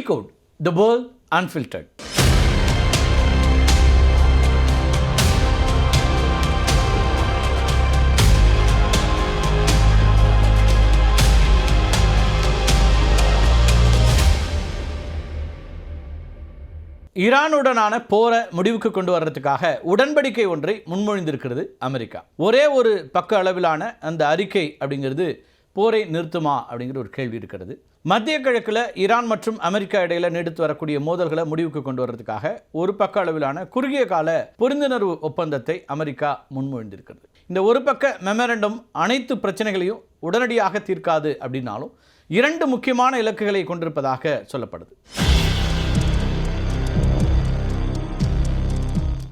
Decode the World Unfiltered. ஈரானுடனான போரை முடிவுக்கு கொண்டு வர்றதுக்காக உடன்படிக்கை ஒன்றை முன்மொழிந்திருக்கிறது அமெரிக்கா. ஒரே ஒரு பக்க அளவிலான அந்த அறிக்கை அப்படிங்கிறது போரை நிறுத்துமா அப்படிங்கிற ஒரு கேள்வி இருக்கிறது. மத்திய கிழக்கில் ஈரான் மற்றும் அமெரிக்கா இடையில நீடித்து வரக்கூடிய மோதல்களை முடிவுக்கு கொண்டு வர்றதுக்காக ஒரு பக்க அளவிலான குறுகிய கால புரிந்துணர்வு ஒப்பந்தத்தை அமெரிக்கா முன்மொழிந்திருக்கிறது. இந்த ஒரு பக்க மெமரண்டம் அனைத்து பிரச்சனைகளையும் உடனடியாக தீர்க்காது அப்படின்னாலும் 2 முக்கியமான இலக்குகளை கொண்டிருப்பதாக சொல்லப்படுது.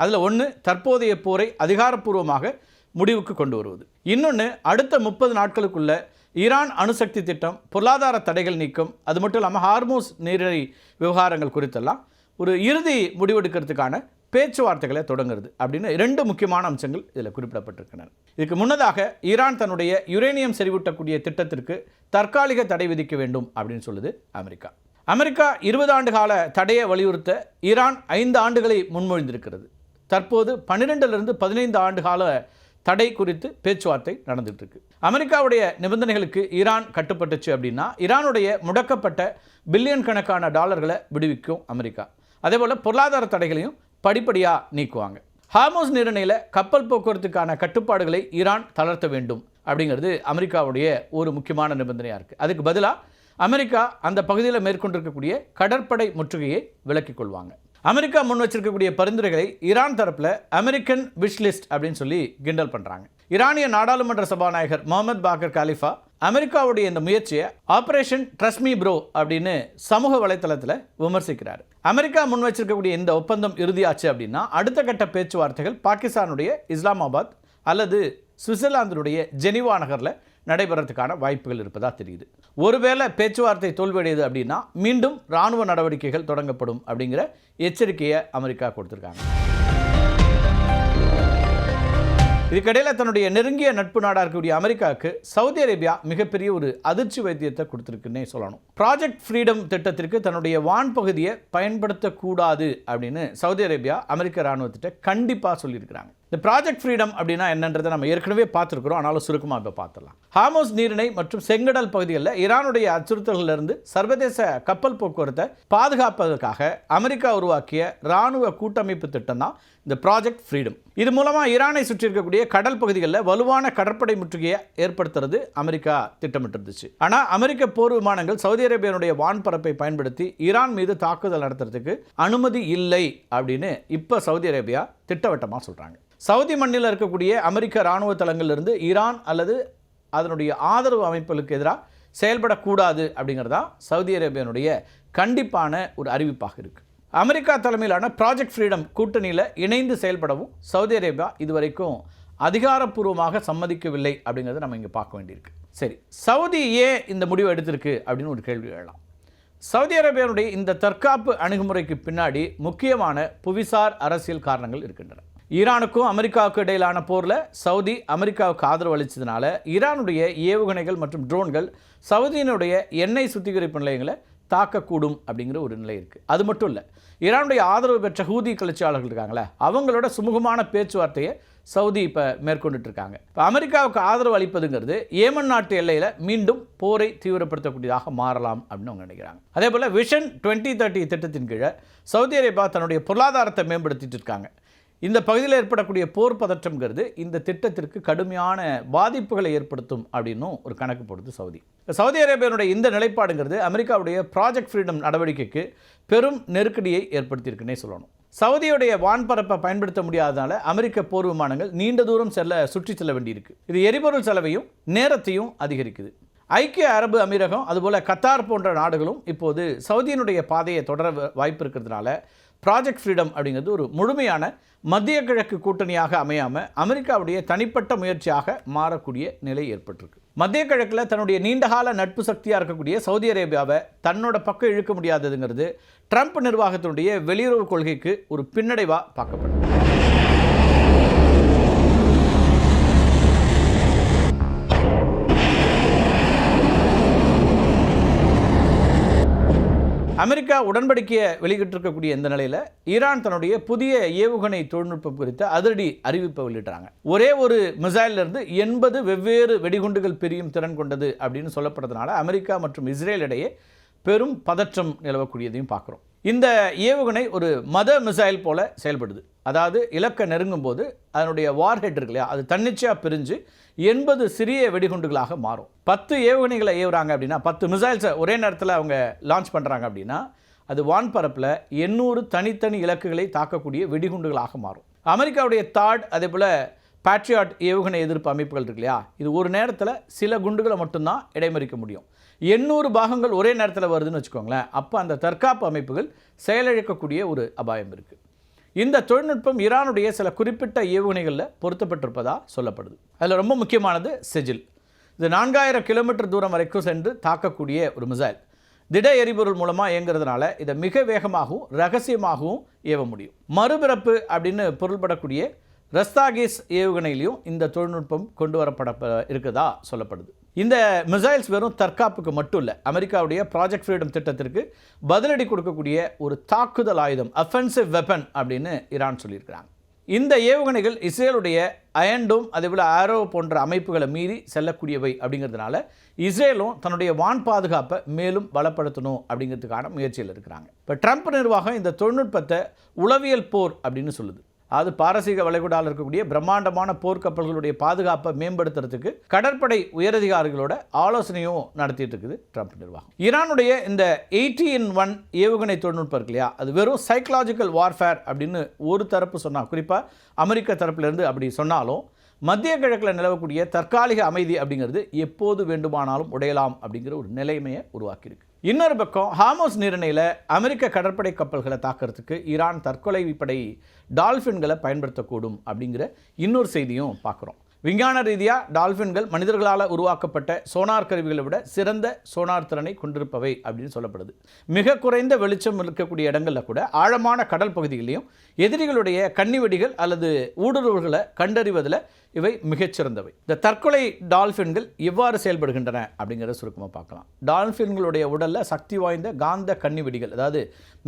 அதில் ஒன்று தற்போதைய போரை அதிகாரப்பூர்வமாக முடிவுக்கு கொண்டு வருவது. இன்னொன்று அடுத்த 30 நாட்களுக்குள்ள ஈரான் அணுசக்தி திட்டம், பொருளாதார தடைகள் நீக்கம், அது மட்டும் இல்லாமல் ஹார்மோஸ் நீரிழை விவகாரங்கள் குறித்தெல்லாம் ஒரு இறுதி முடிவெடுக்கிறதுக்கான பேச்சுவார்த்தைகளை தொடங்குறது அப்படின்னு 2 முக்கியமான அம்சங்கள் இதில் குறிப்பிடப்பட்டிருக்கின்றன. இதுக்கு முன்னதாக ஈரான் தன்னுடைய யுரேனியம் செறிவூட்டக்கூடிய திட்டத்திற்கு தற்காலிக தடை விதிக்க வேண்டும் அப்படின்னு சொல்லுது அமெரிக்கா. அமெரிக்கா 20 ஆண்டு கால தடையை வலியுறுத்த ஈரான் 5 ஆண்டுகளை முன்மொழிந்திருக்கிறது. தற்போது 12லிருந்து 15 ஆண்டு கால தடை குறித்து பேச்சுவார்த்தை நடந்துட்டு இருக்கு. அமெரிக்காவுடைய நிபந்தனைகளுக்கு ஈரான் கட்டுப்பட்டுச்சு அப்படின்னா ஈரானுடைய முடக்கப்பட்ட பில்லியன் கணக்கான டாலர்களை விடுவிக்கும் அமெரிக்கா. அதே போல் பொருளாதார தடைகளையும் படிப்படியாக நீக்குவாங்க. ஹார்மோஸ் நீரிணையில் கப்பல் போக்குவரத்துக்கான கட்டுப்பாடுகளை ஈரான் தளர்த்த வேண்டும் அப்படிங்கிறது அமெரிக்காவுடைய ஒரு முக்கியமான நிபந்தனையாக இருக்குது. அதுக்கு பதிலாக அமெரிக்கா அந்த பகுதியில் மேற்கொண்டிருக்கக்கூடிய கடற்படை முற்றுகையை விலக்கிக் கொள்வாங்க. அமெரிக்கா முன் வச்சிருக்கக்கூடிய பரிந்துரைகளை ஈரான் தரப்பில் அமெரிக்கன் விஷ் லிஸ்ட் அப்படின்னு சொல்லி கிண்டல் பண்ணுறாங்க. ஈரானிய நாடாளுமன்ற சபாநாயகர் முகமது பாக்கர் காலிஃபா அமெரிக்காவுடைய இந்த முயற்சியை ஆபரேஷன் ட்ரஸ்ட் மீ ப்ரோ அப்படின்னு சமூக வலைத்தளத்தில் விமர்சிக்கிறார். அமெரிக்கா முன் வச்சிருக்கக்கூடிய இந்த ஒப்பந்தம் இறுதியாச்சு அப்படின்னா அடுத்த கட்ட பேச்சுவார்த்தைகள் பாகிஸ்தானுடைய இஸ்லாமாபாத் அல்லது சுவிட்சர்லாந்தினுடைய ஜெனீவா நகரில் நடைபெறத்துக்கான வாய்ப்புகள் இருப்பதாக தெரியுது. ஒருவேளை பேச்சுவார்த்தை தோல்வியடையுது அப்படின்னா மீண்டும் இராணுவ நடவடிக்கைகள் தொடங்கப்படும் அப்படிங்கிற எச்சரிக்கையை அமெரிக்கா கொடுத்துருக்காங்க. இதுக்கிடையில் தன்னுடைய நெருங்கிய நட்பு நாடாக இருக்கக்கூடிய அமெரிக்காவுக்கு சவுதி அரேபியா மிகப்பெரிய ஒரு அதிர்ச்சி வைத்தியத்தை கொடுத்துருக்குன்னே சொல்லணும். ப்ராஜெக்ட் ஃப்ரீடம் திட்டத்திற்கு தன்னுடைய வான் பகுதியை பயன்படுத்தக்கூடாது அப்படின்னு சவுதி அரேபியா அமெரிக்க இராணுவத்திட்ட கண்டிப்பாக சொல்லியிருக்கிறாங்க. இந்த ப்ராஜெக்ட் ஃப்ரீடம் அப்படின்னா என்னன்றதை நம்ம ஏற்கனவே பார்த்துருக்கிறோம், ஆனாலும் சுருக்கமாக இப்போ பார்த்துடலாம். ஹார்மோஸ் நீரிணை மற்றும் செங்கடல் பகுதிகளில் ஈரானுடைய அச்சுறுத்தல்களிலிருந்து சர்வதேச கப்பல் போக்குவரத்தை பாதுகாப்பதற்காக அமெரிக்கா உருவாக்கிய இராணுவ கூட்டமைப்பு திட்டம் தான் இந்த ப்ராஜெக்ட் ஃப்ரீடம். இது மூலமாக ஈரானை சுற்றி இருக்கக்கூடிய கடல் பகுதிகளில் வலுவான கடற்படை முற்றுகையை ஏற்படுத்துறது அமெரிக்கா திட்டமிட்டிருந்துச்சு. ஆனால் அமெரிக்க போர் விமானங்கள் சவுதி அரேபியாவுடைய வான்பரப்பை பயன்படுத்தி ஈரான் மீது தாக்குதல் நடத்துறதுக்கு அனுமதி இல்லை அப்படின்னு இப்போ சவுதி அரேபியா திட்டவட்டமாக சொல்கிறாங்க. சவுதி மண்ணில் இருக்கக்கூடிய அமெரிக்க இராணுவ தளங்களிலிருந்து ஈரான் அல்லது அதனுடைய ஆதரவு அமைப்புகளுக்கு எதிராக செயல்படக்கூடாது அப்படிங்கிறதா சவுதி அரேபியாவுடைய கண்டிப்பான ஒரு அறிவிப்பாக இருக்குது. அமெரிக்கா தலைமையிலான ப்ராஜெக்ட் ஃப்ரீடம் கூட்டணியில் இணைந்து செயல்படவும் சவுதி அரேபியா இதுவரைக்கும் அதிகாரப்பூர்வமாக சம்மதிக்கவில்லை அப்படிங்கிறத நம்ம இங்கே பார்க்க வேண்டியிருக்கு. சரி, சவுதி ஏன் இந்த முடிவை எடுத்திருக்கு அப்படின்னு ஒரு கேள்வி எழலாம். சவுதி அரேபியாவுடைய இந்த தற்காப்பு அணுகுமுறைக்கு பின்னாடி முக்கியமான புவிசார் அரசியல் காரணங்கள் இருக்கின்றன. ஈரானுக்கும் அமெரிக்காவுக்கும் இடையிலான போரில் சவுதி அமெரிக்காவுக்கு ஆதரவு அளித்ததுனால ஈரானுடைய ஏவுகணைகள் மற்றும் ட்ரோன்கள் சவுதியினுடைய எண்ணெய் சுத்திகரிப்பு நிலையங்களை தாக்கக்கூடும் அப்படிங்கிற ஒரு நிலை இருக்குது. அது மட்டும் இல்லை, ஈரானுடைய ஆதரவு பெற்ற ஹூதி கிளர்ச்சியாளர்கள் இருக்காங்களே அவங்களோட சுமூகமான பேச்சுவார்த்தையை சவுதி இப்போ மேற்கொண்டுட்டு இருக்காங்க. இப்போ அமெரிக்காவுக்கு ஆதரவு அளிப்பதுங்கிறது ஏமன் நாட்டு எல்லையில் மீண்டும் போரை தீவிரப்படுத்தக்கூடியதாக மாறலாம் அப்படின்னு அவங்க நினைக்கிறாங்க. அதே போல் விஷன் 2030 திட்டத்தின் கீழே சவுதி அரேபியா தன்னுடைய பொருளாதாரத்தை மேம்படுத்திட்டு இருக்காங்க. இந்த பகுதியில் ஏற்படக்கூடிய போர் பதற்றம்ங்கிறது இந்த திட்டத்திற்கு கடுமையான பாதிப்புகளை ஏற்படுத்தும் அப்படின்னும் ஒரு கணக்கு போடுது சவுதி. சவுதி அரேபியாவுடைய இந்த நிலைப்பாடுங்கிறது அமெரிக்காவுடைய ப்ராஜெக்ட் ஃப்ரீடம் நடவடிக்கைக்கு பெரும் நெருக்கடியை ஏற்படுத்தியிருக்குன்னே சொல்லணும். சவுதியுடைய வான்பரப்பை பயன்படுத்த முடியாததால அமெரிக்க போர் விமானங்கள் நீண்ட தூரம் சுற்றி செல்ல வேண்டியிருக்கு. இது எரிபொருள் செலவையும் நேரத்தையும் அதிகரிக்குது. ஐக்கிய அரபு அமீரகம் அதுபோல் கத்தார் போன்ற நாடுகளும் இப்போது சவுதியினுடைய பாதையை தொடர வாய்ப்பு இருக்கிறதுனால ப்ராஜெக்ட் ஃப்ரீடம் அப்படிங்கிறது ஒரு முழுமையான மத்திய கிழக்கு கூட்டணியாக அமையாமல் அமெரிக்காவுடைய தனிப்பட்ட முயற்சியாக மாறக்கூடிய நிலை ஏற்பட்டிருக்கு. மத்திய கிழக்கில் தன்னுடைய நீண்டகால நட்பு சக்தியாக இருக்கக்கூடிய சவுதி அரேபியாவை தன்னோட பக்கம் இழுக்க முடியாததுங்கிறது ட்ரம்ப் நிர்வாகத்தினுடைய வெளியுறவு கொள்கைக்கு ஒரு பின்னடைவாக பார்க்கப்படுது. அமெரிக்கா உடன்படிக்கையை வெளியிட்டிருக்கக்கூடிய இந்த நிலையில் ஈரான் தன்னுடைய புதிய ஏவுகணை தொழில்நுட்பம் குறித்த அதிரடி அறிவிப்பை வெளியிட்டாங்க. ஒரே ஒரு மிசைலிருந்து 80 வெவ்வேறு வெடிகுண்டுகள் பிரியும் திறன் கொண்டது அப்படின்னு சொல்லப்படுறதுனால அமெரிக்கா மற்றும் இஸ்ரேல் இடையே பெரும் பதற்றம் நிலவக்கூடியதையும் பார்க்குறோம். இந்த ஏவுகணை ஒரு மத மிசைல் போல செயல்படுது. அதாவது இலக்கை நெருங்கும் போது அதனுடைய வார்ஹெட் இருக்கு இல்லையா, அது தன்னிச்சையாக பிரிஞ்சு 80 சிறிய வெடிகுண்டுகளாக மாறும். 10 ஏவுகணைகளை ஏவுறாங்க அப்படின்னா, 10 மிசைல்ஸை ஒரே நேரத்தில் அவங்க லான்ச் பண்ணுறாங்க அப்படின்னா, அது வான்பரப்பில் 800 தனித்தனி இலக்குகளை தாக்கக்கூடிய வெடிகுண்டுகளாக மாறும். அமெரிக்காவுடைய தாட், அதே போல் பேட்ரியாட் ஏவுகணை எதிர்ப்பு அமைப்புகள் இருக்கு இல்லையா, இது ஒரு நேரத்தில் சில குண்டுகளை மட்டும்தான் இடைமறிக்க முடியும். 800 பாகங்கள் ஒரே நேரத்தில் வருதுன்னு வச்சுக்கோங்களேன், அப்போ அந்த தற்காப்பு அமைப்புகள் செயலிழக்கக்கூடிய ஒரு அபாயம் இருக்குது. இந்த தொழில்நுட்பம் ஈரானுடைய சில குறிப்பிட்ட ஏவுகணைகளில் பொருத்தப்பட்டிருப்பதாக சொல்லப்படுது. அதில் ரொம்ப முக்கியமானது செஜில். இது 4000 கிலோமீட்டர் தூரம் வரைக்கும் சென்று தாக்கக்கூடிய ஒரு மிசைல். திட எரிபொருள் மூலமாக இயங்குறதுனால இதை மிக வேகமாகவும் ரகசியமாகவும் ஏவ முடியும். மறுபிறப்பு அப்படின்னு பொருள்படக்கூடிய ரஸ்தாகிஸ் ஏவுகணையிலையும் இந்த தொழில்நுட்பம் கொண்டு வரப்பட இருக்குதா சொல்லப்படுது. இந்த மிசைல்ஸ் வெறும் தற்காப்புக்கு மட்டும் இல்லை, அமெரிக்காவுடைய ப்ராஜெக்ட் ஃப்ரீடம் திட்டத்திற்கு பதிலடி கொடுக்கக்கூடிய ஒரு தாக்குதல் ஆயுதம், அஃபென்சிவ் வெப்பன் அப்படின்னு ஈரான் சொல்லியிருக்கிறாங்க. இந்த ஏவுகணைகள் இஸ்ரேலுடைய அயன் டோம், அதேபோல் ஆரோ போன்ற அமைப்புகளை மீறி செல்லக்கூடியவை அப்படிங்கிறதுனால இஸ்ரேலும் தன்னுடைய வான் பாதுகாப்பை மேலும் பலப்படுத்தணும் அப்படிங்கிறதுக்கான முயற்சியில் இருக்கிறாங்க. இப்போ ட்ரம்ப் நிர்வாகம் இந்த தொழில்நுட்பத்தை உளவியல் போர் அப்படின்னு சொல்லுது. அது பாரசீக வளைகுடாவில் இருக்கக்கூடிய பிரம்மாண்டமான போர்க்கப்பல்களுடைய பாதுகாப்பை மேம்படுத்துறதுக்கு கடற்படை உயரதிகாரிகளோட ஆலோசனையும் நடத்திட்டு இருக்குது ட்ரம்ப் நிர்வாகம். ஈரானுடைய இந்த 80-in-1 ஏவுகணை தொழில்நுட்பம் இருக்கு இல்லையா, அது வெறும் சைக்கலாஜிக்கல் வார்ஃபேர் அப்படின்னு ஒரு தரப்பு சொன்னால், குறிப்பாக அமெரிக்க தரப்பிலிருந்து அப்படி சொன்னாலும், மத்திய கிழக்கில் நிலவக்கூடிய தற்காலிக அமைதி அப்படிங்கிறது எப்போது வேண்டுமானாலும் உடையலாம் அப்படிங்கிற ஒரு நிலைமையை உருவாக்கியிருக்கு. இன்னொரு பக்கம் ஹார்மோஸ் நீரிணையில் அமெரிக்க கடற்படை கப்பல்களை தாக்கிறதுக்கு ஈரான் தற்கொலை படை டால்ஃபின்களை பயன்படுத்தக்கூடும் அப்படிங்கிற இன்னொரு செய்தியும் பார்க்குறோம். விஞ்ஞான ரீதியாக டால்ஃபின்கள் மனிதர்களால் உருவாக்கப்பட்ட சோனார் கருவிகளை விட சிறந்த சோனார் திறனை கொண்டிருப்பவை அப்படின்னு சொல்லப்படுது. மிக குறைந்த வெளிச்சம் இருக்கக்கூடிய இடங்களில் கூட ஆழமான கடல் பகுதிகளையும் எதிரிகளுடைய கன்னிவெடிகள் அல்லது ஊடுருவல்களை கண்டறிவதில் இவை மிகச்சிறந்தவை. இந்த தற்கொலை டால்ஃபின்கள் எவ்வாறு செயல்படுகின்றன அப்படிங்கிறத சுருக்கமாக பார்க்கலாம். டால்ஃபின்களுடைய உடலில் சக்தி வாய்ந்த காந்த கன்னிவெடிகள், அதாவது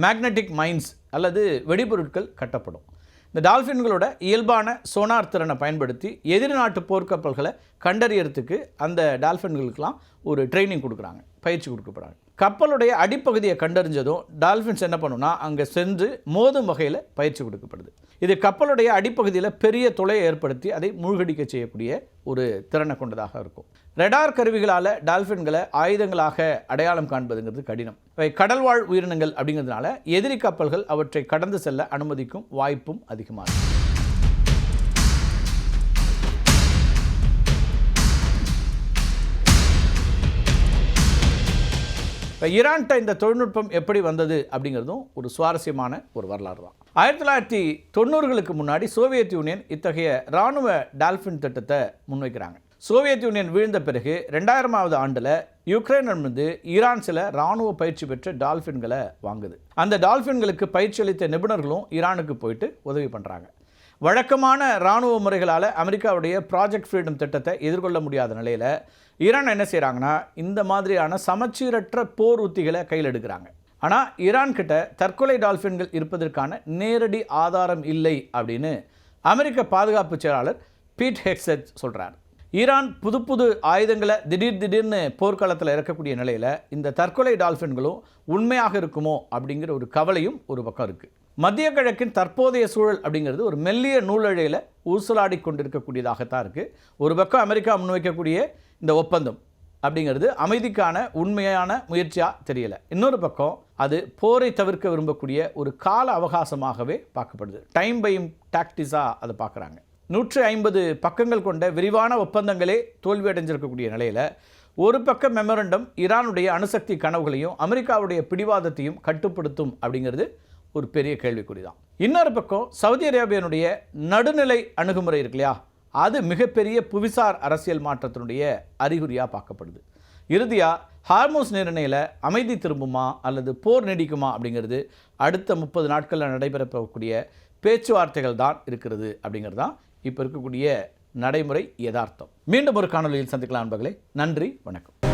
மேக்னெட்டிக் மைன்ஸ் அல்லது வெடிபொருட்கள் கட்டப்படும். இந்த டால்ஃபின்களோட இயல்பான சோனார் திறனை பயன்படுத்தி எதிரி நாட்டு போர்க்கப்பல்களை கண்டறியறதுக்கு அந்த டால்ஃபின்களுக்கெல்லாம் ஒரு ட்ரைனிங் கொடுக்குறாங்க, பயிற்சி கொடுக்கப்படுறாங்க. கப்பலுடைய அடிப்பகுதியை கண்டறிஞ்சதும் டால்ஃபின்ஸ் என்ன பண்ணுன்னா அங்கே சென்று மோதும் வகையில் பயிற்சி கொடுக்கப்படுது. இது கப்பலுடைய அடிப்பகுதியில் பெரிய துளையை ஏற்படுத்தி அதை மூழ்கடிக்க செய்யக்கூடிய ஒரு திறனை கொண்டதாக இருக்கும். ரெடார் கருவிகளால் டால்ஃபின்களை ஆயுதங்களாக அடையாளம் காண்பதுங்கிறது கடினம். இவை கடல்வாழ் உயிரினங்கள் அப்படிங்கிறதுனால எதிரி கப்பல்கள் அவற்றை கடந்து செல்ல அனுமதிக்கும் வாய்ப்பும் அதிகமாகும். இப்போ ஈரான்கிட்ட இந்த தொழில்நுட்பம் எப்படி வந்தது அப்படிங்கிறதும் ஒரு சுவாரஸ்யமான ஒரு வரலாறு தான். 1990களுக்கு முன்னாடி சோவியத் யூனியன் இத்தகைய இராணுவ டால்ஃபின் திட்டத்தை முன்வைக்கிறாங்க. சோவியத் யூனியன் வீழ்ந்த பிறகு 2000ஆவது ஆண்டில் யுக்ரைனிலிருந்து ஈரான் சில இராணுவ பயிற்சி பெற்ற டால்ஃபின்களை வாங்குது. அந்த டால்ஃபின்களுக்கு பயிற்சி அளித்த நிபுணர்களும் ஈரானுக்கு போயிட்டு உதவி பண்ணுறாங்க. வழக்கமான இராணுவ முறைகளால் அமெரிக்காவுடைய ப்ராஜெக்ட் ஃப்ரீடம் திட்டத்தை எதிர்கொள்ள முடியாத நிலையில் ஈரான் என்ன செய்கிறாங்கன்னா இந்த மாதிரியான சமச்சீரற்ற போர் உத்திகளை கையில் எடுக்கிறாங்க. ஆனால் ஈரான் கிட்ட தற்கொலை டால்ஃபின்கள் இருப்பதற்கான நேரடி ஆதாரம் இல்லை அப்படின்னு அமெரிக்க பாதுகாப்பு செயலாளர் பீட் ஹெக்ஸெட் சொல்கிறார். ஈரான் புது ஆயுதங்களை திடீர்னு போர்க்களத்தில் இறக்கக்கூடிய நிலையில் இந்த தற்கொலை டால்ஃபின்களும் உண்மையாக இருக்குமோ அப்படிங்கிற ஒரு கவலையும் ஒரு பக்கம் இருக்குது. மத்திய கிழக்கின் தற்போதைய சூழல் அப்படிங்கிறது ஒரு மெல்லிய நூலழையில் ஊசலாடி கொண்டிருக்கக்கூடியதாகத்தான் இருக்குது. ஒரு பக்கம் அமெரிக்கா முன்வைக்கக்கூடிய இந்த ஒப்பந்தம் அப்படிங்கிறது அமைதிக்கான உண்மையான முயற்சியாக தெரியலை. இன்னொரு பக்கம் அது போரை தவிர்க்க விரும்பக்கூடிய ஒரு கால அவகாசமாகவே பார்க்கப்படுது. டைம் பையிங் டாக்டிஸாக அதை பார்க்குறாங்க. 150 பக்கங்கள் கொண்ட விரிவான ஒப்பந்தங்களே தோல்வியடைஞ்சிருக்கக்கூடிய நிலையில் ஒரு பக்கம் மெமரண்டம் ஈரானுடைய அணுசக்தி கனவுகளையும் அமெரிக்காவுடைய பிடிவாதத்தையும் கட்டுப்படுத்தும் அப்படிங்கிறது ஒரு பெரிய கேள்விக்குறி தான். இன்னொரு பக்கம் சவுதி அரேபியாவுடைய நடுநிலை அணுகுமுறை இருக்கு இல்லையா, அது மிகப்பெரிய புவிசார் அரசியல் மாற்றத்தினுடைய அறிகுறியாக பார்க்கப்படுது. இறுதியாக ஹார்மோஸ் நீரிணையில் அமைதி திரும்புமா அல்லது போர் நீடிக்குமா அப்படிங்கிறது அடுத்த 30 நாட்களில் நடைபெறக்கூடிய பேச்சுவார்த்தைகள் தான் இருக்கிறது அப்படிங்கிறது தான் இப்போ இருக்கக்கூடிய நடைமுறை யதார்த்தம். மீண்டும் ஒரு காணொலியில் சந்திக்கலாம் நண்பர்களே. நன்றி, வணக்கம்.